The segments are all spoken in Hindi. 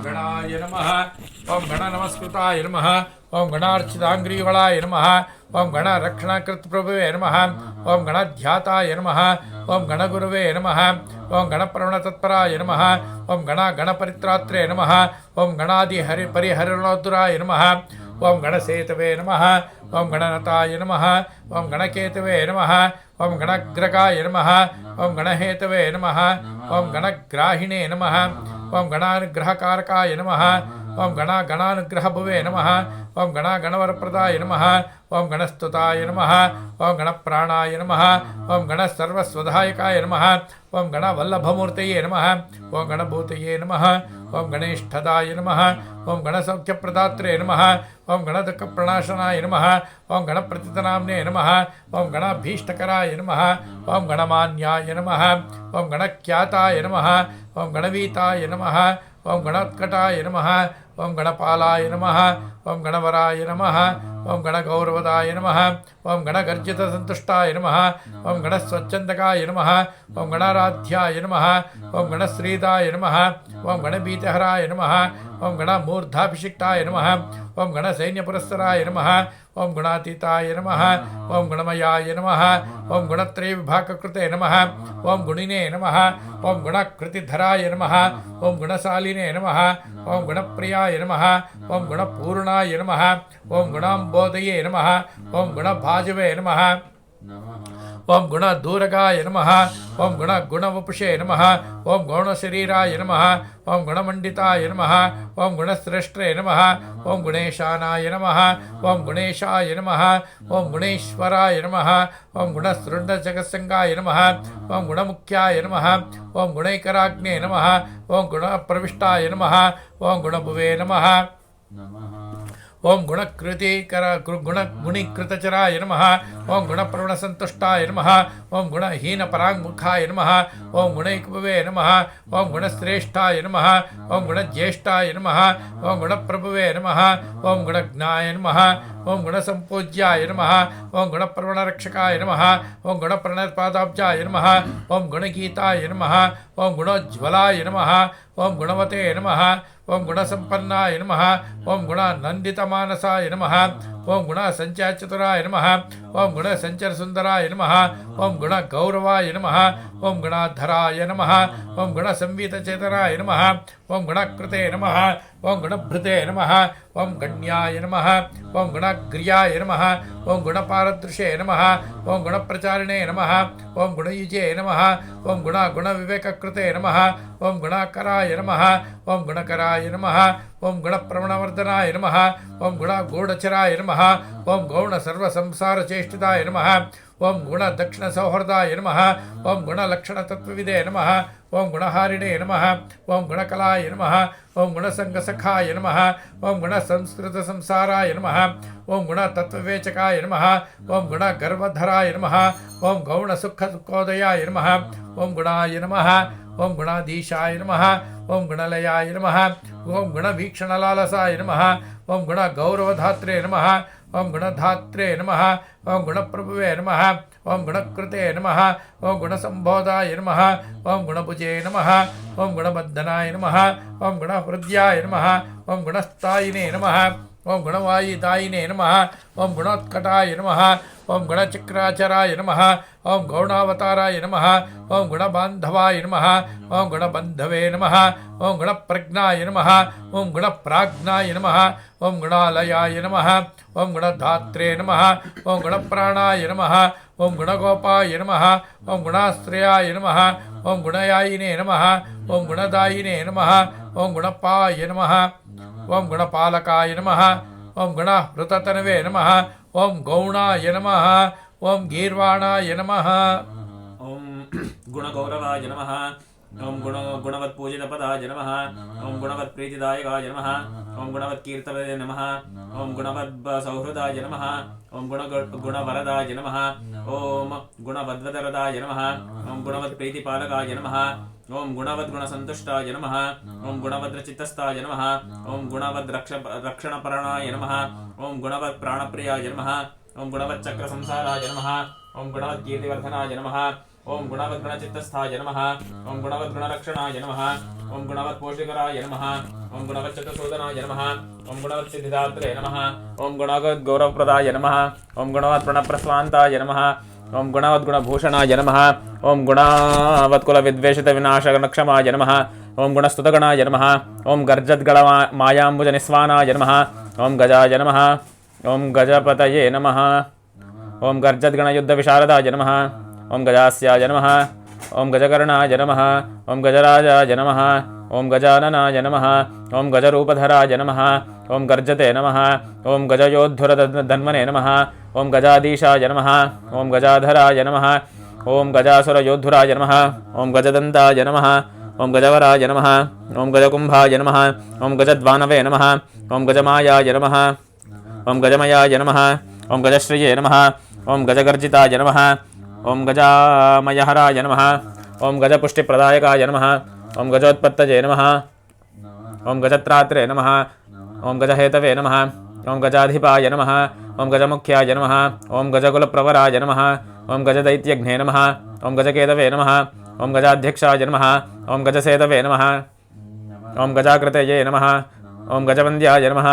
गणाय नमः। ओम गण नमस्कृताय नमः। ओम गणार्चितांग्रीवलाय नमः। ओम गण रक्षणकृत प्रभुवे नमः। ओम गणध्याताय नमः। ओम गणगुरुवे नमः। ओम गणप्रवणतत्पराय नमः। ओम गणपरित्रात्रे नमः। ओम गणादि हरि परिहरणोद्धराय नमः। ओम गणसेतवे नमः। ओम गणनताय नमः। ओम गणकेतवे नमः। ओम गणग्रगाय नमः। ओम गणहेतवे नमः। ओम गणग्राहिणे नमः। ओम गणानुग्रहकारकाय नमः। ओम गणानुग्रहभुवे नमः। ओम गणवरप्रदाय नमः। ओम गणस्तुताय नमः। ओम गणप्राणाय नमः। ओम गणसर्वस्वधायकाय नमः। ओम गणवल्लभमूर्तये नमः। ओम गणभूतये नमः। ओम गणेष्ठदाय नमः। ओम गणसौख्यप्रदात्रे नमः। ओम गणदुःखप्रणाशनाय नमः। ओम गणप्रतितनाम्ने नमः। ओम गणाभीष्टकराय नमः। ओम गणमान्याय नमः। ओम गणख्याताय नमः। ओम गणवीताय नमः। ओम गणोत्कटाय नमः। ओम गणपालाय नमः। ओम गणवराय नमः। ओम गणगौरवदाय नमः। ओम गणगर्जितसन्तुष्टाय नमः। ओम गणस्वच्छन्दकाय नमः। ओम गणाराध्याय नमः। ओम गणश्रीदाय नमः। ओम गणभीतिहराय नमः। ओम गणमूर्धाभिषिक्ताय नमः। ओम गणसैन्यपुरस्सराय नमः। ओम गुणातीताय नमः। ओम गुणमयाय नमः। ओम गुणत्रयविभागकृते नमः। ओम गुणिने नमः। ओम गुणकृतिधराय नमः। ओम गुणशालिने नमः। ओम गुणप्रियाय नमः। ओम गुणपूर्णाय नमः। ओम गुणाम्बोधये नमः। ओम गुणभाजवे नमः। ओम गुणदूरगाय नमः। ओम गुणवपुषे नमः। ओम गौणशरीराय नमः। ओम गुणमण्डिताय नमः। ओम गुणश्रेष्ठे नमः। ओम गुणेशानाय नमः। ओम गुणेशाय नमः। ओम गुणेश्वराय नमः। ओम गुणसृण्डजगत्संगाय नमः। ओम गुणमुख्याय नमः। ओम गुणैकराग्ने नमः। ओम गुणप्रविष्टाय नमः। ओम गुणभुवे नमः। ओम गुणीकृतचराय नमः। ओम गुणप्रवणसन्तुष्टाय नमः। ओम गुणहीनपराङ्मुखाय नमः। ओम गुणैकभुवे नमः। ओम गुणश्रेष्ठाय नमः। ओम गुणज्येष्ठाय नमः। ओम गुणप्रभुवे नमः। ओम गुणज्ञाय नमः। ओम गुणसम्पूज्याय नमः। ओम गुणप्रवणरक्षकाय नमः। ओम गुणप्रणतपादाब्जाय नमः। ओम गुणगीताय नमः। ओम गुणोज्ज्वलाय नमः। ओम गुणवते नमः। ओम गुणसम्पन्नाय नमः। ओम गुणनन्दितमानसाय नमः। ओम गुणसञ्चयचतुराय नमः। ओम गुणसञ्चरसुन्दराय नमः। ओम गुणगौरवाय नमः। ओम गुणाधराय नमः। ओम गुणसंवीतचेतनाय नमः। ओम गुणकृते नमः। ओम गुणभृते नमः। ओम गण्याय नमः। ओम गुणग्रियाय नमः। ओम गुणपारदृशे नमः। ओम गुणप्रचारिणे नमः। ओम गुणयुजे नमः। ओम गुणविवेककृते नमः। ओम गुणाकराय नमः। ओम गुणकराय नमः। ओम गुणप्रवणवर्धनाय नमः। ओम गुणगूढचराय नमः। ओम गौणसर्वसंसारचेष्टिताय नमः। ओम गुणदक्षिणसौहृदाय नमः। ओम गुणलक्षणतत्त्वविदे नमः। ओम गुणहारिणे नमः। ओम गुणकलाय नमः। ओम गुणसंगसखाय नमः। ओम गुणसंस्कृतसंसाराय नमः। ओम गुणतत्त्ववेचकाय नमः। ओम गुणगर्वधराय नमः। ओम गौणसुखदुःखोदयाय नमः। ओम गुणाय नमः। ओम गुणाधीशाय नमः। ओम गुणलयाय नमः। ओम गुणवीक्षणलालसाय नमः। ओम गुणगौरवधात्रे नमः। ओम गुणधात्रे नमः। ओम गुणप्रभुवे नमः। ओम गुणकृते नमः। ओम गुणसम्बोधाय नमः। ओम गुणभुजे नमः। ओम गुणबद्धनाय नमः। ओम गुणहृद्याय नमः। ओम गुणस्थायिने नमः। ओम गुणवायुदायिने नमः। ओम गुणोत्कटाय नमः। ओम गुणचक्राचराय नमः। ओम गौणावताराय नमः। ओम गुणबान्धवाय नमः। ओम गुणबन्धवे नमः। ओम गुणप्रज्ञाय नमः। ओम गुणप्राज्ञाय नमः। ओम गुणालयाय नमः। ओम गुणधात्रे नमः। ओम गुणप्राणाय नमः। ओम गुणगोपाय नमः। ओम गुणाश्रयाय नमः। ओम गुणयायिने नमः। ओम गुणदायिने नमः। ओम गुणपाय नमः। ओम गुणपालकाय नमः। ओम गुणहृततनवे नमः। ओम गौणाय नमः। ओम गीर्वाणाय नमः। ओम गुणगौरवाय नमः। ओम गुणवत्पूजितपदाय नमः। ओम गुणवत्प्रीतिदायकाय नमः। ओम गुणवत्कीर्तवे नमः। ओम गुणवद्सौहृदाय नमः। ओम गुणवरदाय नमः। ओम गुणवद्वदरदाय नमः। ओम गुणवत्प्रीतिपालकाय नमः। ओम गुणवद्गुणसन्तुष्टाय नमः। ओम गुणवद्रचित्तस्थाय नमः। ओम गुणवद्रक्षणपरणाय नमः। ओम गुणवत्प्राणप्रियाय नमः। ओम गुणवच्चक्रसंसाराय नमः। ओम गुणवत्कीर्तिवर्धनाय नमः। ओम गुणवद्गुणचित्तस्थाय नमः ओम गुणवद्गुणरक्षणाय नमः ओम गुणवत्पोषिकराय नमः ओम गुणवच्चतुसूदनाय नमः ओम गुणवत्सिद्धिदात्रे नमः ओम गुणवद्गौरवप्रदाय नमः ओम गुणवत्प्रणप्रस्वान्ताय नमः ओम गुणवद्गुणभूषणाय नमः ओम गुणवत्कुलविद्वेषितविनाशनक्षमाय नमः ओम गुणस्तुतगणाय नमः ओम गर्जद्गणमायाम्बुजनिस्वानाय नमः ओम गजाय नमः ओम गजपतये नमः ओम गर्जद्गणयुद्धविशारदाय नमः ओम गजास्याय नमः ओम गजकर्णाय नमः ओम गजराजाय नमः ओम गजाननाय नमः ओम गजरूपधराय नमः ओम गर्जते नमः ओम गजयोद्धुरधन्वने नमः ओम गजाधीशाय नमः ओम गजाधराय नमः ओम गजासुरयोद्धुराय नमः ओम गजदन्ताय नमः ओम गजवराय नमः ओम गजकुम्भाय नमः ओम गजद्वानवे नमः ओम गजमायाय नमः ओम गजमयाय नमः ओम गजश्रिये नमः ओम गजगर्जिताय नमः ओम गजामयहराय नमः ओम गजपुष्टिप्रदायकाय नमः ओम गजोत्पत्तये नमः ओम गजत्रात्रे नमः ओम गजहेतवे नमः ओम गजाधिपाय नमः ओम गजमुख्याय नमः ओम गजकुलप्रवराय नमः ओम गजदैत्यघ्ने नमः ओम गजकेतवे नमः ओम गजाध्यक्षाय नमः ओम गजसेतवे नमः ओम गजाकृतये नमः ओम गजवन्द्याय नमः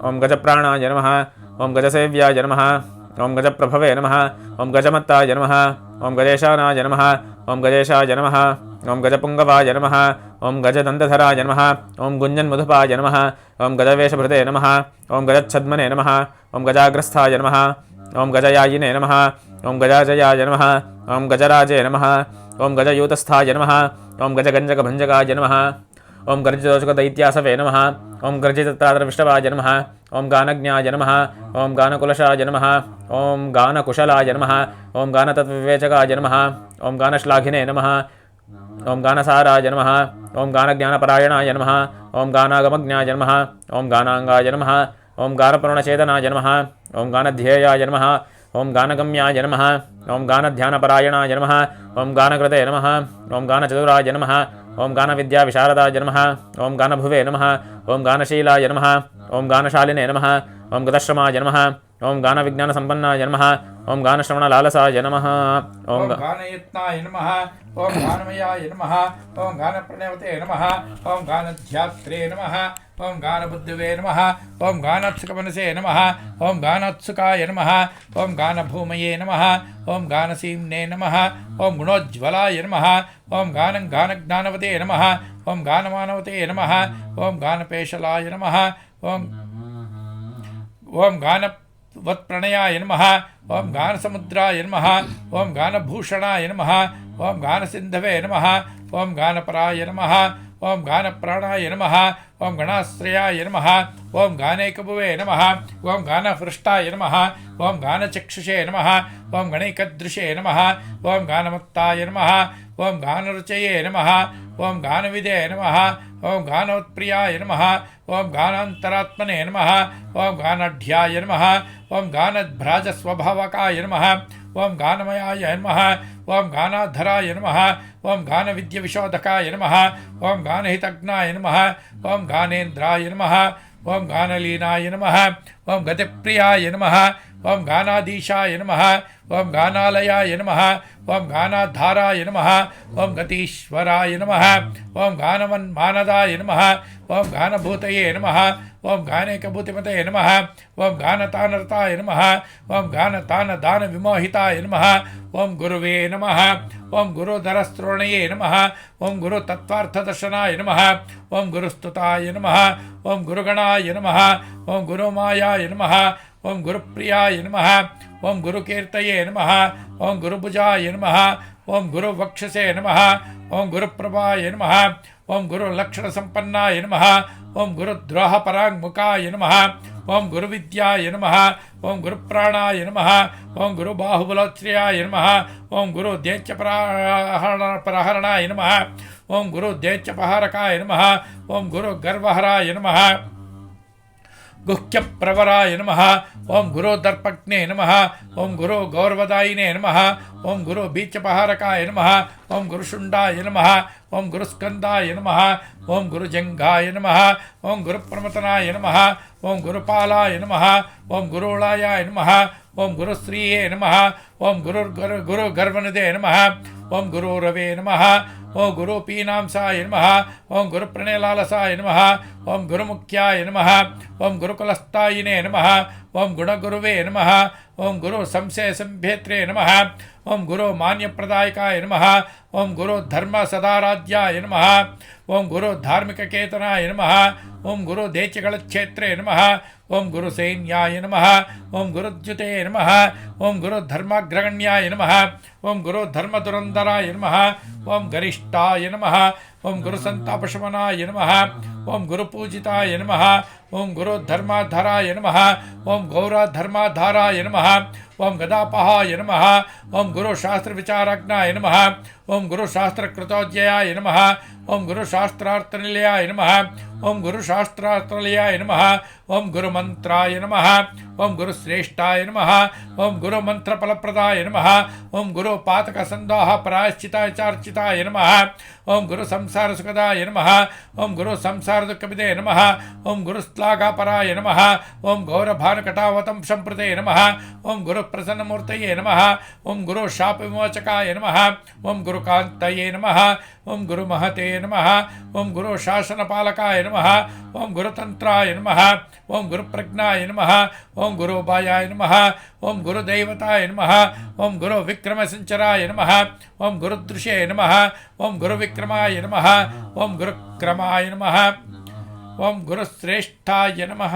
ओम गजप्राणाय नमः ओम गजसेव्याय नमः ओम गजप्रभवे नमः ओम गजमत्ताय नमः ओम गजेशानाय नमः ओम गजेशाय नमः ओम गजपुङ्गवाय नमः ओम गजदन्तधराय नमः ओम गुञ्जन्मुधुपाय नमः ओम गजवेशभृते नमः ओम गजच्छद्मने नमः ओम गजाग्रस्थाय नमः ओम गजयायिने नमः ओम गजाजयाय नमः ओम गजराजे नमः ओम गजयूतस्थाय नमः ओम गजगञ्जकभञ्जकाय नमः ओम गर्जितोषकदैत्यासवे नमः ओम गर्जितत्रात्रविष्टवाय नमः ओम गानज्ञाय नमः ओम गानकुलशाय नमः ओम गानकुशलाय नमः ओम गानतत्त्वविवेचकाय नमः ओम गानश्लाघिने नमः ओम गानसाराय नमः ओम गानज्ञानपरायणाय नमः ओम गानागमज्ञाय नमः ओम गानाङ्गाय नमः ओम गानपूर्णचेतनाय नमः ओम गानध्येयाय नमः ओम गानगम्याय नमः ओम गानध्यानपरायणाय नमः ओम गानकृते नमः ओम गानचतुराय नमः ओम गानविद्याविशारदाय नमः ओम गानभुवे नमः ओम गानशीलाय नमः ओम गानशालिने नमः ओम गतश्रमाय नमः ओम गानविज्ञानसम्पन्नाय नमः ओम गानश्रवणलालसाय नमः ओम गानयत्नाय नमः ओम गानमयाय नमः ओम गानप्रणवते नमः ओम गानध्यात्रे नमः ओम गानबुद्धवे नमः ओम गानोत्सुकमनसे नमः ओम गानोत्सुकाय नमः ओम गानभूमये नमः ओम गानसीम्ने नमः ओम गुणोज्ज्वलाय नमः ओम गानज्ञानवते नमः ओम गानमानवते नमः ओम गानपेशलाय नमः ओम गानवत्प्रणयाय नमः ओम गानसमुद्राय नमः ओम गानभूषणाय नमः ओम गानसिन्धवे नमः ओम गानपराय नमः ओम गानप्राणाय नमः ओम गणाश्रयाय नमः ओम गानैकभुवे नमः ओम गानहृष्टाय नमः ओम गानचक्षुषे नमः ओम गणैकदृशे नमः ओम गानमत्ताय नमः ओम गानरुचये नमः ओम गानविदे नमः ओम गानोत्प्रियाय नमः ओम गानान्तरात्मने नमः ओम गानाढ्याय नमः ओम गानभ्राजस्वभावकाय नमः ओम गानमयाय नमः ओम गानाधराय नमः ओम गानविद्यविशोधकाय नमः ओम गानहितज्ञाय नमः ओम गानेन्द्राय नमः ओम गानलीनाय नमः ओम गतिप्रियाय नमः ओम गानाधीशाय नमः ओम गानालयाय नमः ओम गानाधाराय नमः ओम गतीश्वराय नमः ओम गानवन्मानदाय नमः ओम गानभूतये नमः ओम गानैकभूतिमते नमः ओम गानतानरताय नमः ओम गानतानदानविमोहिताय नमः ओम गुरुवे नमः ओम गुरुधरस्त्रोणये नमः ओम गुरुतत्त्वार्थदर्शनाय नमः ओम गुरुस्तुताय नमः ओम गुरुगणाय नमः ओम गुरुमायाय नमः ओम गुरुप्रियाय नमः ओम गुरुकीर्तये नमः ओम गुरुभुजाय नमः ओम गुरुवक्षसे नमः ओम गुरुप्रभाय नमः ओम गुरुलक्षणसम्पन्नाय नमः ओम गुरुद्रोहपराङ्मुखाय नमः ओम गुरुविद्याय नमः ओम गुरुप्राणाय नमः ओम गुरुबाहुबलोच्छ्रियाय नमः ओम गुरुदेच्यप्रहरणाय नमः ओम गुरुदेच्यपहारकाय नमः ओम गुरुगर्वहराय नमः गुह्यप्रवराय नमः ओम गुरुदर्पज्ञे नमः ओम गुरुगौरवदायिने नमः ओम गुरुबीचपहारकाय नमः ओम गुरुशुण्डाय नमः ओम गुरुस्कन्दाय नमः ओम गुरुजङ्घाय नमः ओम गुरुप्रमतनाय नमः ओम गुरुपालाय नमः ओम गुरुलायाय नमः ओम गुरुश्रीये नमः ओम गुरुगर्वनिधे नमः ಓಂ ಗುರು ರವೇ ನಮಃ ಓಂ ಗುರು ಪೀನಾಂಸಾಯ ನಮಃ ಓಂ ಗುರು ಪ್ರಣಯಲಾಲಸಾಯ ನಮಃ ಓಂ ಗುರುಮುಖ್ಯಾಯ ನಮಃ ಓಂ ಗುರುಕುಲಸ್ಥಾಯಿನೇ ನಮಃ ಓಂ ಗುಣಗುರುವೇ ನಮಃ ಓಂ ಗುರು ಸಂಶಯ ಸಂಭೇತ್ರೆ ನಮಃ ಓಂ ಗುರು ಮಾನ್ಯಪ್ರದಾಯಕಾಯ ನಮಃ ಓಂ ಗುರು ಧರ್ಮ ಸದಾರಾಧ್ಯಾಯ ನಮಃ ಓಂ ಗುರು ಧಾರ್ಮಿಕಕೇತನಾಯ ನಮಃ ಓಂ ಗುರು ದೇಚಗಳಕ್ಷೇತ್ರೇ ನಮಃ ಓಂ ಗುರು ಸೈನ್ಯಾಯ ನಮಃ ಓಂ ಗುರುದ್ಯುತೆ ನಮಃ ಓಂ ಗುರು ಧರ್ಮಾಗ್ರಗಣ್ಯಾಯ ನಮಃ ಓಂ ಗುರು ಧರ್ಮದುರಂಧರಾಯ ನಮಃ ಓಂ ಗರಿಷ್ಠಾಯ ನಮಃ ಓಂ ಗುರು ಸಂತಾಪಶಮನಾಯ ನಮಃ ಓಂ ಗುರುಪೂಜಿತಾಯ ನಮಃ ಓಂ ಗುರು ಧರ್ಮಾಧರಾಯ ನಮಃ ಓಂ ಗೌರ ಧರ್ಮಾಧಾರಾಯ ನಮಃ ಓಂ ಗದಾಪಹಾಯ ನಮಃ ಓಂ ಗುರು ಶಾಸ್ತ್ರ ವಿಚಾರಜ್ಞಾಯ ನಮಃ ಓಂ ಗುರು ಶಾಸ್ತ್ರ ಕೃತೋಜ್ಯಯಾಯ ನಮಃ ಓಂ ಗುರು ಶಾಸ್ತ್ರಾರ್ಥನಿಲಯಾಯ ನಮಃ ಓಂ ಗುರು ಶಾಸ್ತ್ರಾರ್ಥನಿಲಯಾಯ ನಮಃ ಓಂ ಗುರು ಮಂತ್ರಾಯ ನಮಃ ಓಂ ಗುರು ಶ್ರೇಷ್ಠಾಯ ನಮಃ ಓಂ ಗುರು ಮಂತ್ರ ಫಲಪ್ರದಾಯ ನಮಃ ಓಂ ಗುರು ಪಾತಕ ಸಂದಾಹ ಪ್ರಾಯಶ್ಚಿತಾಯ ಚಾರ್ಚಿತಾಯ ನಮಃ ಓಂ ಗುರು ಸಂಸಾರ ಸುಖದಾಯ ನಮಃ ಓಂ ಗುರು ಸಂಸಾರ ದುಃಖವಿದೆ ನಮಃ ಓಂ ಗುರು ಶ್ಲಾಘಾಪರಾಯ ನಮಃ ಓಂ ಗೌರ ಭಾನುಕಟಾವತಂ ಸಂಪ್ರತೆ ನಮಃ ಓಂ ಗುರು ಪ್ರಸನ್ನಮೂರ್ತಯೇ ನಮಃ ಓಂ ಗುರು ಶಾಪ ವಿಮೋಚಕಾಯ ನಮಃ ಓಂ ಗುರು ಕಾಂತಯೇ ನಮಃ ಓಂ ಗುರು ಮಹತೆ ನಮಃ ಓಂ ಗುರು ಶಾಸನಪಾಲಕಾಯ ನಮಃ ಓಂ ಗುರುತಂತ್ರಾಯ ನಮಃ ಓಂ ಗುರು ಪ್ರಜ್ಞಾಯ ನಮಃ ಓಂ ಗುರು ಬಾಯಾಯ ನಮಃ ಓಂ ಗುರು ದೈವತಾಯ ನಮಃ ಓಂ ಗುರು ವಿಕ್ರಮ ಸಂಚರಾಯ ನಮಃ ಓಂ ಗುರುದೃಶೇ ನಮಃ ಓಂ ಗುರು ವಿಕ್ರಮಾಯ ನಮಃ ಓಂ ಗುರು ಕ್ರಮಾಯ ನಮಃ ಓಂ ಗುರು ಶ್ರೇಷ್ಠಾಯ ನಮಃ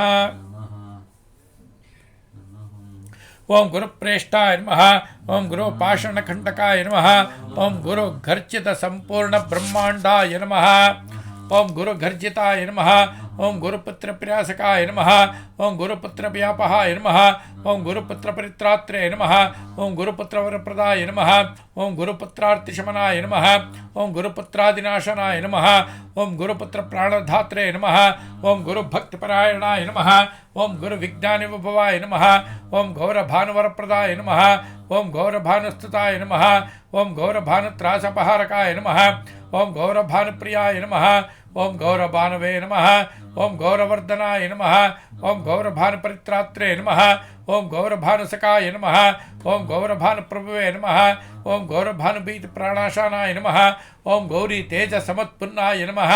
ಓಂ ಗುರು ಪ್ರೇಷ್ಠಾಯ ನಮಃ ಓಂ ಗುರು ಪಾಷಾಣಖಂಡಕಾಯ ನಮಃ ಓಂ ಗುರು ಘರ್ಜಿತ ಸಂಪೂರ್ಣ ಬ್ರಹ್ಮಾಂಡಾಯ ನಮಃ ಓಂ ಗುರು ಘರ್ಜಿತಾಯ ನಮಃ ಓಂ ಗುರುಪುತ್ರ ಪ್ರ್ಯಾಸಕಾಯ ನಮಃ ಓಂ ಗುರುಪುತ್ರ ವ್ಯಾಪಹಾಯ ನಮಃ ಓಂ ಗುರುಪುತ್ರ ಪರಿತ್ರಾತ್ರೇ ನಮಃ ಓಂ ಗುರುಪುತ್ರ ವರಪ್ರದಾಯ ನಮಃ ಓಂ ಗುರುಪುತ್ರಾರ್ತಿಶಮನಾಯ ನಮಃ ಓಂ ಗುರುಪುತ್ರಾದಿನಾಶನಾಯ ನಮಃ ಓಂ ಗುರುಪುತ್ರ ಪ್ರಾಣಧಾತ್ರೆ ನಮಃ ಓಂ ಗುರು ಭಕ್ತಿಪರಾಯಣಾಯ ನಮಃ ಓಂ ಗುರು ವಿಜ್ಞಾನಿ ವಿಭವಾಯ ನಮಃ ಓಂ ಗೌರ ಭಾನುವರಪ್ರದಾಯ ನಮಃ ಓಂ ಗೌರ ಭಾನುಸ್ತುತಾಯ ನಮಃ ಓಂ ಗೌರ ಭಾನುತ್ರಾಸಪಹಾರಕಾಯ ನಮಃ ಓಂ ಗೌರ ಭಾನುಪ್ರಿಯಾಯ ನಮಃ ಓಂ ಗೌರ ಭಾನುವೇ ನಮಃ ಓಂ ಗೌರವರ್ಧನಾಯ ನಮಃ ಓಂ ಗೌರ ಭಾನುಪರಿತ್ರಾತ್ರೇ ನಮಃ ಓಂ ಗೌರ ಭಾನುಸಕಾಯ ನಮಃ ಓಂ ಗೌರ ಭಾನುಪ್ರಭುವೇ ನಮಃ ಓಂ ಗೌರ ಭಾನುಭೀತಿ ಪ್ರಾಣಾಶಾನಾಯ ನಮಃ ಓಂ ಗೌರಿ ತೇಜ ಸಮತ್ಪುನ್ನಾಯ ನಮಃ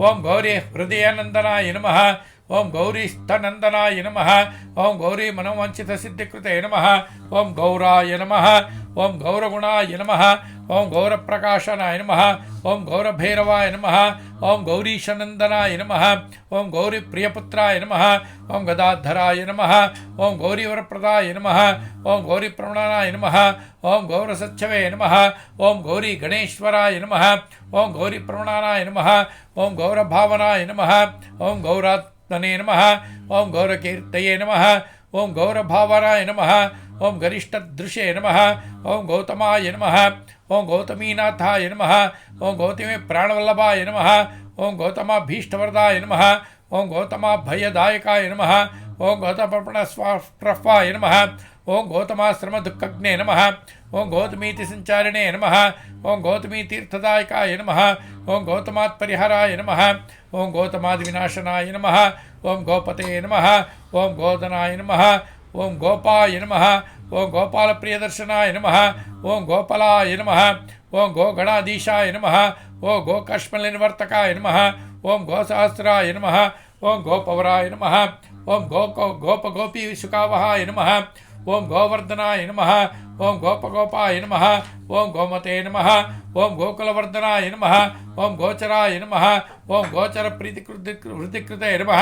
ಓಂ ಗೌರಿ ಹೃದಯಾನಂದನಾಯ ನಮಃ ಓಂ ಗೌರಿ ಸ್ತನಂದನಾಯ ನಮಃ ಓಂ ಗೌರಿ ಮನೋವಂಚಿತ ಸಿದ್ಧಿಕೃತೆ ನಮಃ ಓಂ ಗೌರಾಯ ನಮಃ ಓಂ ಗೌರಗುಣಾಯ ನಮಃ ಓಂ ಗೌರಪ್ರಕಾಶನಾಯ ನಮಃ ಓಂ ಗೌರಭೈರವಾಯ ನಮಃ ಓಂ ಗೌರೀಶನಂದನಾಯ ನಮಃ ಓಂ ಗೌರಿ ಪ್ರಿಯಪುತ್ರಾಯ ನಮಃ ಓಂ ಗದಾಧರಾಯ ನಮಃ ಓಂ ಗೌರಿವರಪ್ರದಾಯ ನಮಃ ಓಂ ಗೌರಿ ಪ್ರವಣನಾಯ ನಮಃ ಓಂ ಗೌರಸಚ್ಛವೇ ನಮಃ ಓಂ ಗೌರಿ ಗಣೇಶ್ವರಾಯ ನಮಃ ಓಂ ಗೌರಿ ಪ್ರವಣನಾಯ ನಮಃ ಓಂ ಗೌರಭಾವನಾಯ ನಮಃ ಓಂ ಗೌರಾತ್ಮನೇ ನಮಃ ಓಂ ಗೌರಕೀರ್ತಯೇ ನಮಃ ಓಂ ಗೌರಭಾವನಾಯ ನಮಃ ಓಂ ಗರಿಷ್ಠದೃಶೇ ನಮಃ ಓಂ ಗೌತಮಾಯ ನಮಃ ಓಂ ಗೌತಮೀನಾಥಾಯ ನಮಃ ಓಂ ಗೌತಮಿ ಪ್ರಾಣವಲ್ಲಭಾಯ ನಮಃ ಓಂ ಗೌತಮಾಭೀಷ್ಟವರದಾಯ ನಮಃ ಓಂ ಗೌತಮಾಭಯದಾಯಕಾಯ ನಮಃ ಓಂ ಗೌತಮರ್ಪಣಸ್ವಾಯ ನಮಃ ಓಂ ಗೌತಮಾಶ್ರಮ ದುಃಖಜ್ಞೇ ನಮಃ ಓಂ ಗೌತಮೀತಿ ಸಂಚಾರಿಣೇ ನಮಃ ಓಂ ಗೌತಮೀ ತೀರ್ಥದಾಯಕಾಯ ನಮಃ ಓಂ ಗೌತಮಾತ್ಪರಿಹಾರಾಯ ನಮಃ ಓಂ ಗೌತಮಾದಿವಿನಾಶನಾಯ ನಮಃ ಓಂ ಗೋಪತೆ ನಮಃ ಓಂ ಗೋಧನಾಯ ನಮಃ ಓಂ ಗೋಪಾಯ ನಮಃ ಓಂ ಗೋಪಾಲಪ್ರಿಯದರ್ಶನಾಯ ನಮಃ ಓಂ ಗೋಪಾಲಾಯ ನಮಃ ಓಂ ಗೋಗಣಾಧೀಶಾಯ ನಮಃ ಓಂ ಗೋಕಶ್ಮಲನಿವರ್ತಕಾಯ ನಮಃ ಓಂ ಗೋಸಹಸ್ರಾಯ ನಮಃ ಓಂ ಗೋಪವರಾಯ ನಮಃ ಓಂ ಗೋಪಗೋಪಿ ಸುಖಾವಹಾಯ ನಮಃ ಓಂ ಗೋವರ್ಧನಾಯ ನಮಃ ಓಂ ಗೋಪಗೋಪಾಯ ನಮಃ ಓಂ ಗೋಮತೆ ನಮಃ ಓಂ ಗೋಕುಲವರ್ಧನಾಯ ನಮಃ ಓಂ ಗೋಚರಾಯ ನಮಃ ಓಂ ಗೋಚರ ವೃತ್ತಿಕೃತೆ ನಮಃ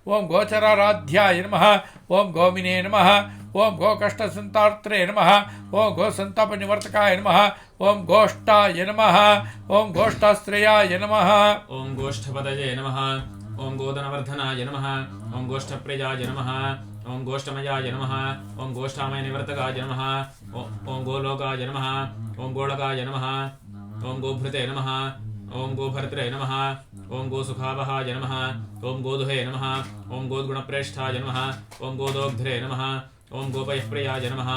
ಓಂ ಗೋಚರಾರಾಧ್ಯಾಯ ನಮಃ ಓಂ ಗೋಮಿನೇ ನಮಃ ಓಂ ಗೋಕಷ್ಟಸಂತಾರ್ತ್ರೇ ನಮಃ ಓಂ ಗೋಸಂತಾಪನಿವರ್ತಕಾಯ ನಮಃ ಓಂ ಗೋಷ್ಠಾಯ ನಮಃ ಓಂ ಗೋಷ್ಠಾಶ್ರಯಾಯ ನಮಃ ಓಂ ಗೋಷ್ಠಪದಯೇ ನಮಃ ಓಂ ಗೋಧನವರ್ಧನಾಯ ನಮಃ ಓಂ ಗೋಷ್ಠಪ್ರಿಯಾಯ ನಮಃ ಓಂ ಗೋಷ್ಠಮಯಾಯ ನಮಃ ಓಂ ಗೋಷ್ಠಾಮಯ ನಿವರ್ತಕಾಯ ನಮಃ ಓಂ ಗೋಲೋಕಾಯ ನಮಃ ಓಂ ಗೋಳಕಾಯ ನಮಃ ಓಂ ಗೋಭೃತೆ ನಮಃ ಓಂ ಗೋಭರ್ತ್ರೆ ನಮಃ ಓಂ ಗೋಸುಖಾವಹಾಯ ನಮಃ ಓಂ ಗೋದುಹೇ ನಮಃ ಓಂ ಗೋದ್ಗುಣಪ್ರೇಷ್ಠಾಯ ನಮಃ ಓಂ ಗೋದೋಗ್ಧ್ರೆ ನಮಃ ओम गोपयप्रियाय नमः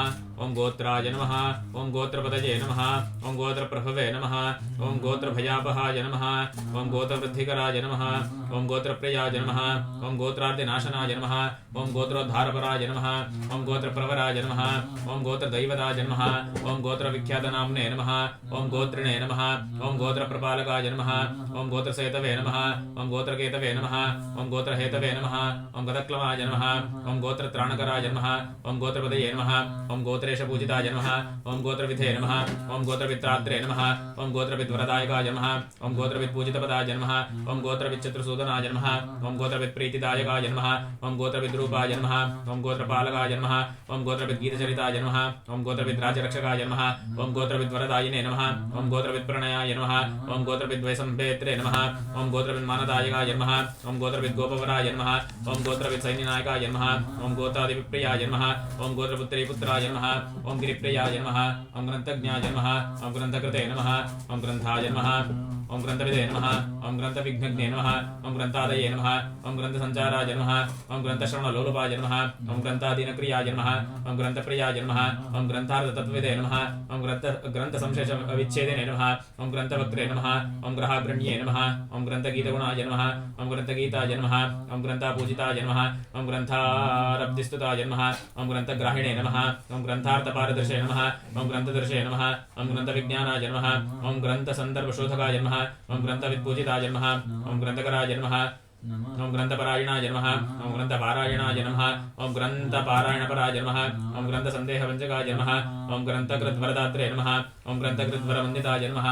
ओम गोत्राय नमः ओम गोत्रपतये नमः ओम गोत्रप्रभवे नमः ओम गोत्रभयापहाय नमः ओम गोत्रवृद्धिकराय नमः ओम गोत्रप्रियाय नमः ओम गोत्रार्तिनाशनाय नमः ओम गोत्रोद्धारपराय नमः ओम गोत्रप्रवराय नमः ओम गोत्रदैवताय नमः ओम गोत्रविख्यातनाम्ने नमः ओम गोत्रिणे नमः ओम गोत्रप्रपालकाय नमः ओम गोत्रसेतवे नमः ओम गोत्रकेतवे नमः ओम गोत्रहेतवे नमः ओम गतक्लमाय नमः ओम गोत्रत्राणकराय नमः ओम गोत्रपदये नमः ओम गोत्रेशपूजिताय नमः ओम गोत्रविधे नमः ओम गोत्रवित्रात्रे नमः ओम गोत्रविद्वरदायकाय नमः ओम गोत्रवित्पूजितपदाय नमः ओम गोत्रविच्चत्रसूदनाय नमः ओम गोत्रवित्प्रीतिदायकाय नमः ओम गोत्रविद्रूपाय नमः ओम गोत्रपालकाय नमः ओम गोत्रविद्गीतचरिताय नमः ओम गोत्रविद्राजरक्षकाय नमः ओम गोत्रविद्वरदायिने नमः ओम गोत्रवित्प्रणयाय नमः ओम गोत्रविद्वैसम्भेत्रे नमः ओम गोत्रविन्मानदायकाय नमः ओम गोत्रविद्गोपवराय नमः ओम गोत्रवित्सैन्यनायकाय नमः ओम गोत्रादिप्रियाय नमः ओम गोत्रपुत्रीपुत्राय नमः ओम गिरिप्रियाय नमः ओम ग्रन्थज्ञाय नमः ओम ग्रन्थकृते नमः ओम ग्रन्थाय नमः ओम ग्रन्थविदे नमः ओम ग्रन्थविघ्नज्ञे नमः ओम ग्रन्थादये नमः ओम ग्रन्थसञ्चाराय नमः ओम ग्रन्थश्रवणलोलुपाय नमः ओम ग्रन्थादीनक्रियाय नमः ओम ग्रन्थप्रियाय नमः ओम ग्रन्थार्थतत्त्वविदे नमः ओम ग्रन्थसंशेषविच्छेदिने नमः ओम ग्रन्थवक्त्रे नमः ओम ग्रहाग्रण्ये नमः ओम ग्रन्थगीतगुणाय नमः ओम ग्रन्थगीताय नमः ओम ग्रन्थापूजिताय नमः ओम ग्रन्थारब्धिस्तुताय नमः ओम ग्रन्थग्राहिणे नमः ओम ग्रन्थार्थपारदर्शे नमः ओम ग्रन्थदर्शे नमः ओम ग्रन्थविज्ञानाय नमः ओम ग्रन्थसन्दर्भशोधकाय नमः ओम ग्रन्थवित्पूजिताय नमः ओम ग्रन्थकराय नमः ओम ग्रन्थपरायणाय नमः ओम ग्रन्थपारायणाय नमः ओम ग्रन्थपारायणपराय नमः ओम ग्रन्थसन्देहवञ्चकाय नमः ओम ग्रन्थकृद्वरदात्रे नमः ओम ग्रन्थकृद्वरवन्दिताय नमः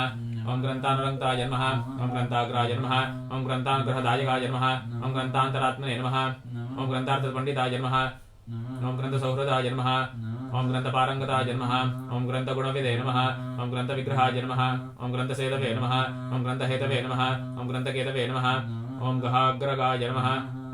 ओम ग्रन्थानुरक्ताय नमः ओम ग्रन्थाग्राय नमः ओम ग्रन्थानुग्रहदायकाय नमः ओम ग्रन्थान्तरात्मने नमः ओम ग्रन्थार्थपण्डिताय नमः ओम ग्रन्थसौहृदाय नमः ओम ग्रन्थपारंगताय नमः ओम ग्रन्थगुणविदे नमः ओम ग्रन्थविग्रहाय नमः ओम ग्रन्थसेतवे नमः ओम ग्रन्थहेतवे नमः ओम ग्रन्थकेतवे नमः ओम गहाग्रगाय नमः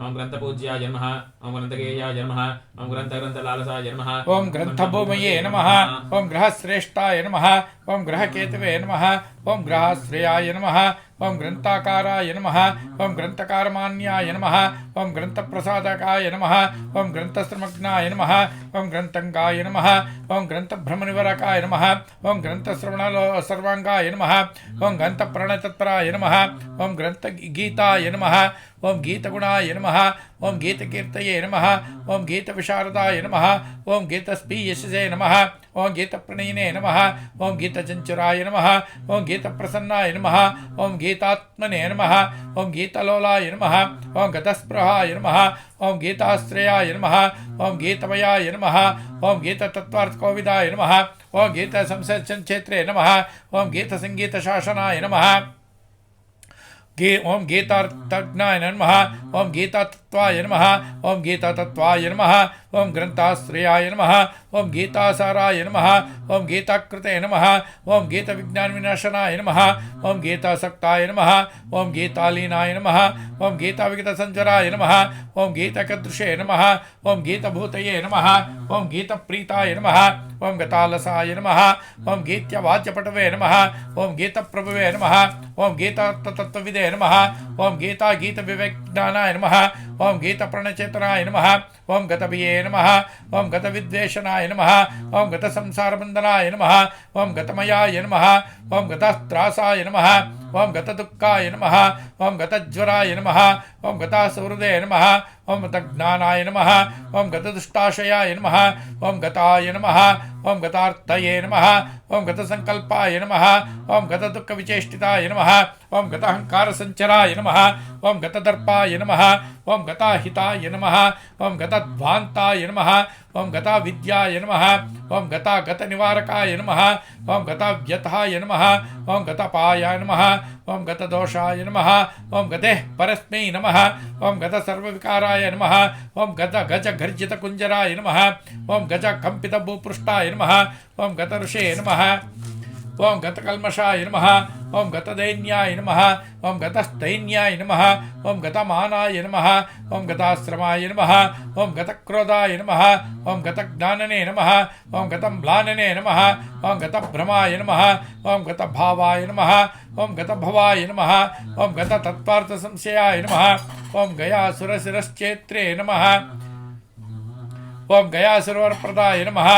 ओम ग्रन्थपूज्याय नमः ओम ग्रन्थगेयाय नमः ओम ग्रन्थलालसाय नमः ओम ग्रन्थभूमये नमः ओम ग्रहश्रेष्ठाय नमः ओम ग्रहकेतवे नमः ओम ग्रहश्रेयाय नमः ओम ग्रन्थाकाराय नमः ओम ग्रन्थकारमान्याय नमः ओम ग्रन्थप्रसादकाय नमः ओम ग्रन्थश्रमग्नाय नमः ओम ग्रन्थङ्गाय नमः ओम ग्रन्थभ्रमनिवरकाय नमः ओम ग्रन्थश्रवणसर्वाङ्गाय नमः ओम ग्रन्थप्रणतत्पराय नमः ओम ग्रन्थगीताय नमः ओम गीतगुणाय नमः ओम गीतकीर्तये नमः ओम गीतविशारदाय नमः ओम गीतस्पीयसे नमः ओम गीतप्रणयिने नमः ओम गीतचञ्चुराय नमः ओम गीतप्रसन्नाय नमः ओम गीतात्मने नमः ओम गीतलोलाय नमः ओम गतस्पृहाय नमः ओम गीताश्रयाय नमः ओम गीतमयाय नमः ओम गीततत्त्वार्थकोविदाय नमः ओम गीतसंसर्चनक्षेत्रे नमः ओम गीतसङ्गीतशासनाय नमः ओम गीतार्थज्ञाय नमः ओम गीतातत्त्वाय नमः ओम गीतातत्त्वाय नमः ओम ग्रन्थाश्रयाय नमः ओम गीतासाराय नमः ओम गीताकृते नमः ओम गीतविज्ञानविनाशनाय नमः ओम गीतासक्ताय नमः ओम गीतालीनाय नमः ओम गीताविगतसञ्चराय नमः ओम गीतकदृशे नमः ओम गीतभूतये नमः ओम गीतप्रीताय नमः ओम गतालसाय नमः ओम गीत्यवाच्यपटवे नमः ओम गीतप्रभवे नमः ओम गीतातत्त्वविदे नमः ओम गीतविवेकज्ञानाय नमः ओम गीतप्रणचेतनाय नमः ओम गतभिये नमः ओम गतविद्वेषणाय नमः ओम गतसंसारबन्धनाय नमः ओम गतमयाय नमः ओम गतस्त्रासाय नमः ओम गतदुःखाय नमः ओम गतज्वराय नमः ओम गतासुहृदे नमः ओम गतज्ञानाय नमः ओम गतदुष्टाशयाय नमः ओम गताय नमः ओम गतार्थये नमः ओम गतसंकल्पाय नमः ओम गतदुःखविचेष्टिताय नमः ओम गताहंकारसञ्चराय नमः ओम गतदर्पाय नमः ओम गताहिताय नमः ओम गतध्वान्ताय नमः ओम गताविद्याय नमः ओम गतनिवारकाय नमः ओम गतव्यथाय नमः ओम गतपायाय नमः ओम गतदोषाय नमः ओम गतेः परस्मै नमः ओम गतसर्वविकाराय नमः ओम गजगर्जितकुञ्जराय नमः ओम गजकम्पितभूपृष्ठाय नमः ओम गतऋषे नमः ओम गतकल्मषाय नमः ओम गतदैन्याय नमः ओम गतस्तैन्याय नमः ओम गतमानाय नमः ओम गताश्रमाय नमः ओम गतक्रोधाय नमः ओम गतज्ञानने नमः ओम गतम्लानने नमः ओम गतभ्रमाय नमः ओम गतभावाय नमः ओम गतभवाय नमः ओम गततत्त्वार्थसंशयाय नमः ओम गयासुरशिरश्चेत्रे नमः ओम गया सरोवरप्रदाय नमः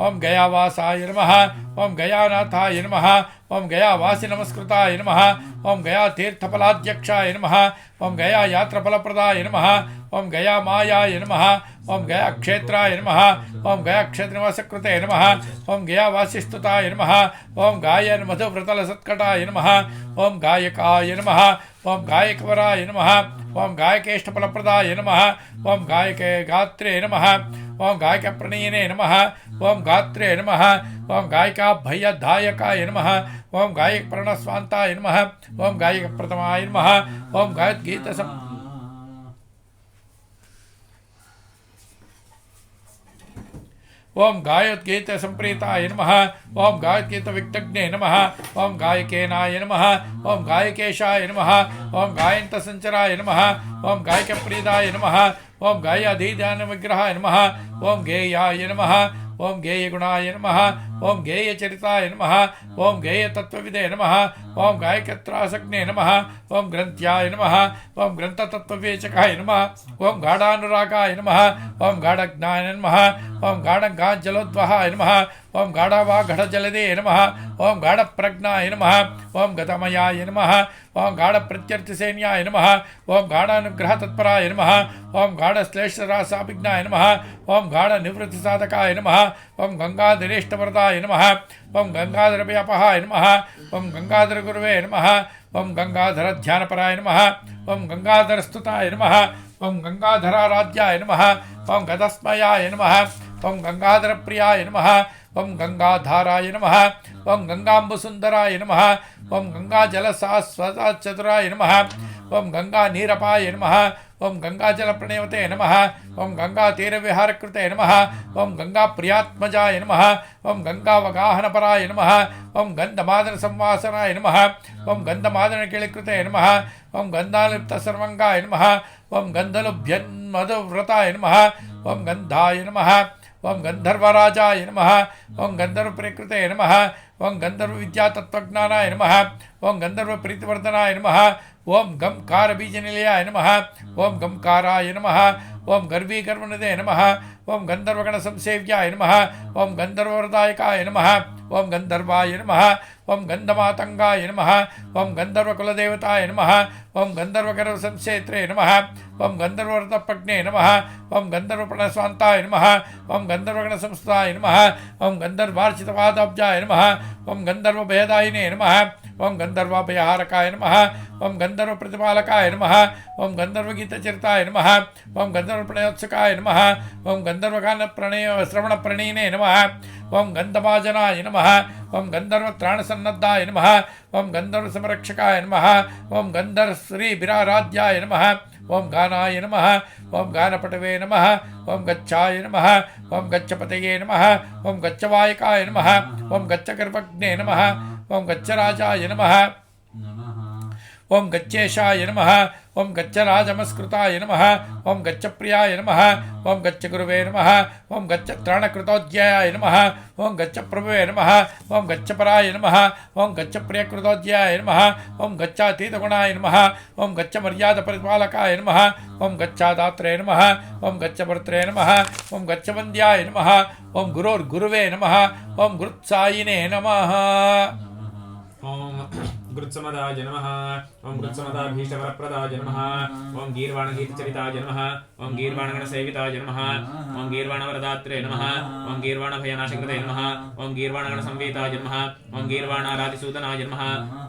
ओम गयावासाय नमः ओम गयानाथाय नमः ओम गयावासी नमस्कृताय नमः ओम गया तीर्थफलाध्यक्षाय नमः ओम गया यात्रफलप्रदाय नमः ओम गया मायाय नमः ओम गया क्षेत्राय नमः ओम गया क्षेत्रनिवासकृते नमः ओम गया वासिस्तुताय नमः ओम गायन मधुव्रतलसत्कटाय नमः ओम गायकाय नमः ओम गायकवराय नमः ओम गायकेष्टफलप्रदाय नमः ओम गायके गात्रे नमः ओम गायकप्रणयिने नमः ओम गात्रे नमः ओम गायिकाभयदायकाय नमः ओम गायकप्रणस्वान्ताय नमः ओम गायकप्रथमाय नमः ओम गायद्गीतसं ओम गायद्गीत संप्रीताय नमः ओम गायद्गीत विक्तज्ञे नमः ओम गायकेनाय नमः ओम गायकेशाय नमः ओम गायन्त संचराय नमः ओम गायकप्रीदाय नमः ओम गायाधीध्यान विग्रहाय नमः ओम गेयाय नमः ओम गेय गुणाय नमः ओम गेय चरिताय नमः ओम गेय तत्वविदे नमः ओम गायकत्रासज्ञे नमः ओम ग्रंथ्याय नमः ओम ग्रंथ तत्वविवेचकाय नमः ओम गाढ़ानुरागाय नमः ओम गाढ़ज्ञाय नमः ओम गाढ़गाज्जलोद्वहाय नमः ओम गाढ़वाघड़जलदे नमः ओम गाढ़प्रज्ञाय नमः ओम गतमयाय नमः ओम गाढ़प्रत्यर्थिसेन्याय नमः ओम गाढ़ानुग्रह तत्पराय नमः ओम गाढ़श्लेषरासाभिज्ञाय नमः ओम गाढ़निवृत्तिसाधकाय नमः ओम गंगाधरेष्टवरदाय नमः ओम गंगाधरव्यापहाय नमः ओम गंगाधरगुरवे नमः ओम गंगाधरध्यानपराय नमः ओम गंगाधरस्तुताय नमः ओम गंगाधराराध्याय नमः ओम गदस्मयाय नमः ओम गंगाधरप्रियाय नमः ओम गंगाधाराय नमः ओम गंगाम्बुसुंदराय नमः ओम गंगाजलसास्वतचतुराय नमः ओम गंगानीरपाय नमः ओम गंगाजलप्रणयवते नमः ओम गंगातीरविहारकृते नमः ओम गंगाप्रियात्मजाय नमः ओम गंगावगाहनपराय नमः ओम गंधमादनसंवासनाय नमः ओम गंधमादनकिळकृते नमः ओम गंधालिप्तसर्वंगाय नमः ओम गंधलुभ्यन्मधुव्रताय नमः ओम गंधाय नमः ओम गंधर्वराजाय नमः ओम गंधर्वप्रियकृते नमः ओम गंधर्वविद्यातत्त्वज्ञानाय नमः ओम गंधर्वप्रीतिवर्धनाय नमः ओम गंकारबीजनिलयाय नमः ओम गंकाराय नमः ओम गर्वीगर्वनिधे नमः ओम गंधर्वगणसंसेव्याय नमः ओम गंधर्ववरदायकाय नमः ओम गंधर्वाय नमः ओम गंधमातंगाय नमः ओम गंधर्वकुलदेवताय नमः ओम गंधर्वगर्वसंसेत्रे नमः ओम गंधर्वव्रतप्रज्ञे नमः ओम गंधर्वप्रणस्वान्ताय नमः ओम गंधर्वगणसंस्थाय नमः ओम गंधर्वार्चितपादाब्जाय नमः ओम गंधर्वभयदायिने नमः ओम गंधर्वाभयहारकाय नमः ओम गंधर्वप्रतिपालकाय नमः ओम गंधर्वगीतचरिताय नमः ओम गंधर्वप्रणयोत्सुकाय नमः ओम गंधर्वगानप्रणय श्रवणप्रणयिने नमः ओम गंधमाजनाय नमः ओम गंधर्वत्राणसन्नद्धाय नमः ओम गंधर्वसंरक्षकाय नमः ओम गंधर्वश्रीभिराराध्याय नमः ओम गानाय नमः ओम गानपटवे नमः ओम गच्छाय नमः ओम गच्छपतये नमः ओम गच्छवायकाय नमः ओम गच्छगर्भज्ञे नमः ओम गच्छराजाय नमः ओम गच्छेशाय नमः ओम गच्छराजमस्कृताय नमः ओम गच्छप्रियाय नमः ओम गच्छगुरुवे नमः ओम गच्छत्राणकृतोऽध्यायाय नमः ओम गच्छप्रभवे नमः ओम गच्छपराय नमः ओम गच्छप्रियकृतोऽध्यायाय नमः ओम गच्छातीतगुणाय नमः ओम गच्छमर्यादपरिपालकाय नमः ओम गच्छादात्रे नमः ओम गच्छभर्त्रे नमः ओम गच्छवन्द्याय नमः ओम गुरोर्गुरुवे नमः ओम गुरुत्सायिने नमः ओम गुरुत्समदाय नमः ओम गुरुत्समदाभीष्टवरप्रदाय नमः ओम गीर्वाणगीतचरिताय नमः ओम गीर्वाणगणसेविताय नमः ओम गीर्वाणवरदात्रे नमः ओम गीर्वाणभयनाशकृते नमः ओम गीर्वाणगणसंवेताय नमः ओम गीर्वाणाराधिसूदनाय नमः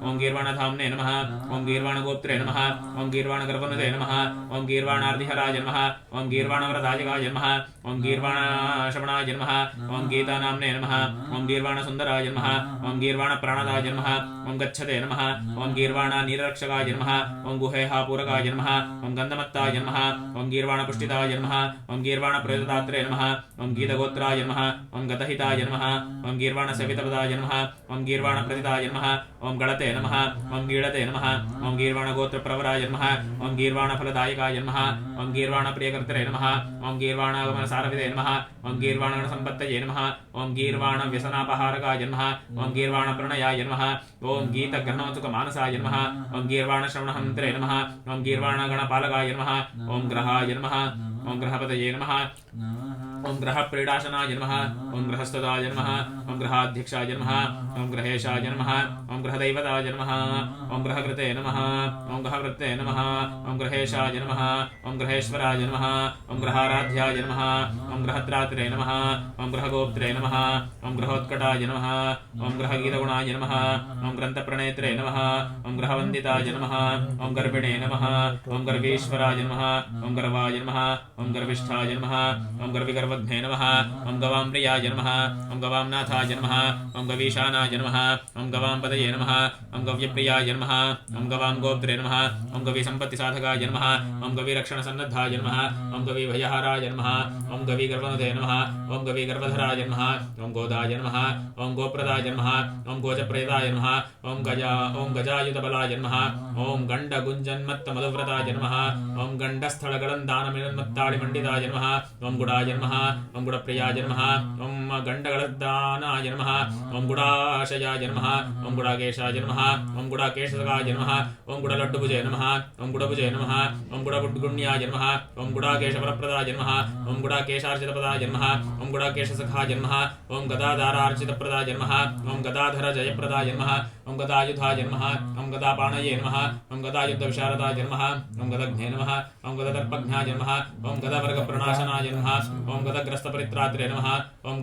ओम गीर्वाणधाम्ने नमः ओम गीर्वाणगोप्त्रे नमः ओम गीर्वाणगर्वनुदे नमः ओम गीर्वाणार्धिहराय नमः ओम गीर्वाणवरदायकाय नमः ओम गीर्वाणश्रवणाय नमः ओम गीतानाम्ने नमः ओम गीर्वाणसुन्दराय नमः ओम गीर्वाणप्राणदाय नमः ओम गच्छते नमः ओम गीर्वाणानीररक्षकाय नमः ओम गुहेहापूरकाय नमः ओम गन्धमत्ताय नमः ओम गीर्वाणपुष्टिताय नमः ओम गीर्वाणप्रयोदात्रे नमः ओम गीतगोत्राय नमः ओम गतहिताय नमः ओम गीर्वाणसवितपदाय नमः ओम गीर्वाणप्रतिताय नमः ओम गणते नमः ओम गीडते नमः ओम गीर्वाणगोत्रप्रवराय नमः ओम गीर्वाणफलदायकाय नमः ओम गीर्वाणप्रियकर्त्रे नमः ओम गीर्वाणागमनसारविदे नमः ओम गीर्वाणगणसम्पत्तये नमः ओम गीर्वाणव्यसनापहारकाय नमः ओम गीर्वाणप्रणयाय नमः ओम गीतग्रहणोत्सुकमानसाय नमः ओम गीर्वाणश्रवणहन्त्रे नमः ओम गीर्वाणगणपालकाय नमः ओम ग्रहाय नमः ओम ग्रहपतये नमः ओम ग्रहप्रीडाशनाय नमः ओम ग्रहस्तदाय नमः ओम ग्रहाध्यक्षाय नमः ओम ग्रहेशाय नमः ओम ग्रहदैवताय नमः ओम ग्रहकृते नमः ओम ग्रहवृत्ते नमः ओम ग्रहेशाय नमः ओम ग्रहेश्वराय नमः ओम ग्रहाराध्याय नमः ओम ग्रहत्रात्रे नमः ओम ग्रहगोप्त्रे नमः ओम ग्रहोत्कटाय नमः ओम ग्रहगीतगुणाय नमः ओम ग्रन्थप्रणेत्रे नमः ओम ग्रहवन्दिताय नमः ओम गर्भिणे नमः ओम गर्भीश्वराय नमः ओम गर्वाय नमः ओम गर्विष्ठाय नमः ओम गर्विगर्वघ्ने नमः ओम गवां प्रियाय नमः ओम गवां नाथाय नमः ओम गवीशानाय नमः ओम गवां पदये नमः ओम गव्यप्रियाय नमः ओम गवां गोप्त्रे नमः ओम गवीसम्पत्तिसाधकाय नमः ओम गवीरक्षणसन्नद्धाय नमः ओम गवीभयहाराय नमः ओम गवीगर्वनुदे नमः ओम गवीगर्वधराय नमः ओम गोदाय नमः ओम गोप्रदाय नमः ओम गोजप्रदाय नमः ओम गजायुधबलाय नमः ओम गण्डगुञ्जन्मत्तमधुव्रताय नमः ओम गण्डस्थलगलन्दानमिन्मत्ताळिमण्डिताय नमः ओम गुडाय नमः ओम गुडप्रियाय नमः ओम गण्डगलदानाय नमः ओम गुडाशयाय नमः ओम गुडाकेशाय नमः ओम गुडाकेशसखाय नमः ओम गुडलड्डुभुजे नमः ओम गुडभुजे नमः ओम गुडगुण्याय नमः ओम गुडाकेशवरप्रदाय नमः ओम गुडाकेशार्चितप्रदाय नमः ओम गुडाकेशसखाय नमः ओम गदाधारार्चितप्रदाय नमः ओम गदाधरजयप्रदाय नमः ओम गदायुधाय नमः ओम गदापाणये नमः ओम गदायुद्धविशारदाय नमः ओम गदघ्ने नमः ओम गददर्पघ्नाय नमः ओम गदावर्गप्रणाशनाय नमः ओम गदग्रस्तपरित्रात्रे नमः ओम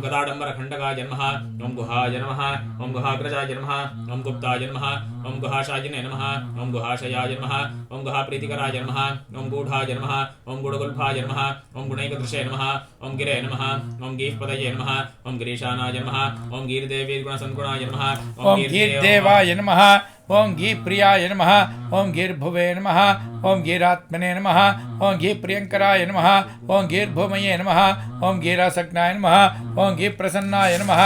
गदाडम्बरखण्डकाय नमः ओम गुहाय नमः ओम गुहाग्रजाय नमः ओम गुप्ताय नमः ओम गुहाशायिने नमः ओम गुहाशयाय नमः ओम गुहाप्रीतिकराय नमः ओम गूढाय नमः ओम गुडगुल्फाय नमः ओम गुणैकदृशे नमः ओम गिरे नमः ओम गीःपदये नमः ओम गिरीशानाय नमः ओम गीर्देवीर्गुणसद्गुणाय नमः ओम गीर्देवाय नमः ओम गीप्रियाय नमः ओम गीर्भुवे नमः ओम गीरात्मने नमः ओम गीप्रियंकराय नमः ओम गीर्भूमये नमः ओम गीरासज्ञाय नमः ओम गीप्रसन्नाय नमः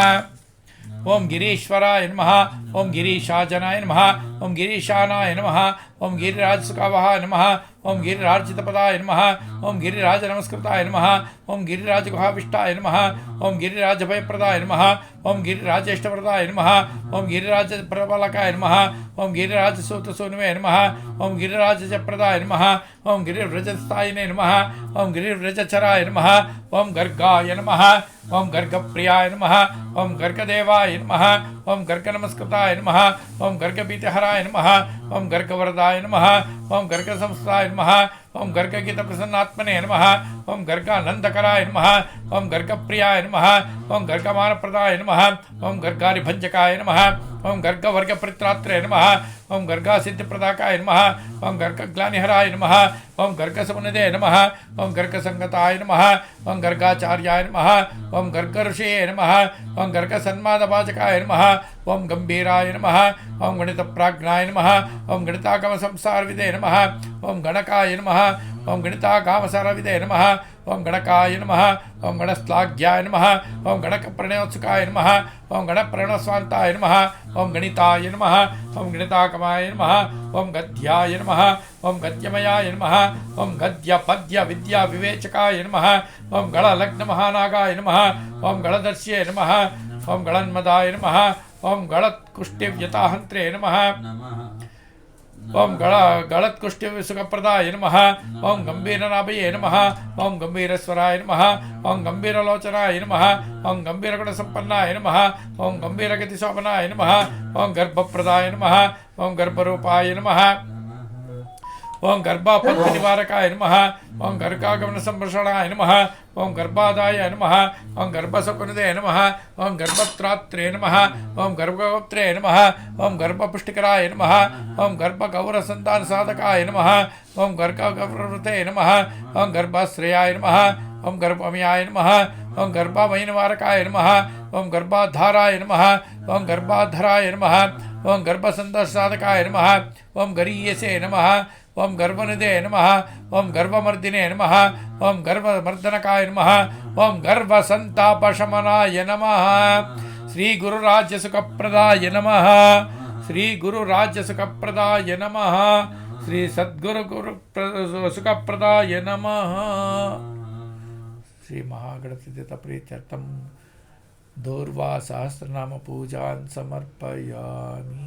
ओम गिरीश्वराय नमः ओम गिरीशाजनाय नमः ओम गिरीशानाय नमः ओम गिरिराजसुखावहाय नमः ओम गिरिरार्चितपदाय नमः ओम गिरिराजनमस्कृताय नमः ओम गिरिराजगुहाविष्टाय नमः ओम गिरिराजभयप्रदाय नमः ओम गिरिराजेष्टप्रदाय नमः ओम गिरिराजप्रबलकाय नमः ओम गिरिराजसूतसूनुवे नमः ओम गिरिराजप्रदाय नमः ओम गिरिव्रजस्थायिने नमः ओम गिरिव्रजचराय नमः ओम गर्गाय नमः ओम गर्गप्रियाय नमः ओम गर्गदेवाय नमः ओम गर्गनमस्कृताय नमः ओम गर्गभीतिहराय नमः ओम गर्गवरदाय नमः ओम गर्गसंस्थाय नमः ओम गर्गगीतप्रसन्नात्मने नमः ओम गर्गानन्दकराय नमः ओम गर्गप्रियाय नमः ओम गर्गमानप्रदाय नमः ओम गर्गारिभञ्जकाय नमः ओम गर्गवर्गपरित्रात्रे नमः ओम गर्गासिद्धिप्रदाकाय नमः ओम गर्गग्लानिहराय नमः ओम गर्गसमुनिदे नमः ओम गर्गसंगताय नमः ओम गर्गाचार्याय नमः ओम गर्गऋषये नमः ओम गर्गसन्मादवाचकाय नमः ओम गंभीराय नमः ओम गणितप्राज्ञाय नमः ओम गणितागमसंसारविदे नमः ओम गणकाय नमः ओम गणितागामसारविदे नमः ओम गणकाय नमः ओम गणश्लाघ्याय नमः ओम गणकप्रणयोत्सुकाय नमः ओम गणप्रणस्वान्ताय नमः ओम गणिताय नमः ओम गणिताकमाय नमः ओम गद्याय नमः ओम गद्यमयाय नमः ओम गद्यपद्यविद्याविवेचकाय नमः ओम गणलग्नमहानागाय नमः ओम गणदर्श्ये नमः ओम गणन्मदाय नमः ओम गणत्कुष्टिव्यताहन्त्रे नमः ओम गलत्कुष्टिसुखप्रदाय नमः ओम गंभीरनाभये नमः ओम गंभीरस्वराय नमः ओम गंभीरलोचनाय नमः ओम गंभीरगुणसम्पन्नाय नमः ओम गंभीरगतिशोभनाय नमः ओम गर्भप्रदाय नमः ओम गर्भरूपाय नमः ओम गर्भापत्तिनिवारकाय नमः ओम गर्गागमनसंरक्षणाय नमः ओम गर्भादाय नमः ओम गर्भसकुनिदे नमः ओम गर्भत्रात्रे नमः ओम गर्भगोत्रे नमः ओम गर्भपुष्टिकराय नमः ओम गर्भगौरसन्तानसाधकाय नमः ओम गर्गगौरवृते नमः ओम गर्भाश्रयाय नमः ओम गर्भमयाय नमः ओम गर्भामयनिवारकाय नमः ओम गर्भाधाराय नमः ओम गर्भाधराय नमः ओम गर्भसंदर्शसाधकाय नमः ओम गरीयसे नमः ओम गर्भनिधे नमः ओम गर्भमर्दिने नमः ओम गर्भमर्दनकाय नमः ओम गर्भसंतापशमनाय नमः श्री गुरुराज्यसुखप्रदाय नमः श्री गुरुराज्यसुखप्रदाय नमः श्री सद्गुरु सुखप्रदाय नमः श्री महागणपतिप्रीत्यर्थं दूर्वा सहस्रनाम पूजान् समर्पयामि।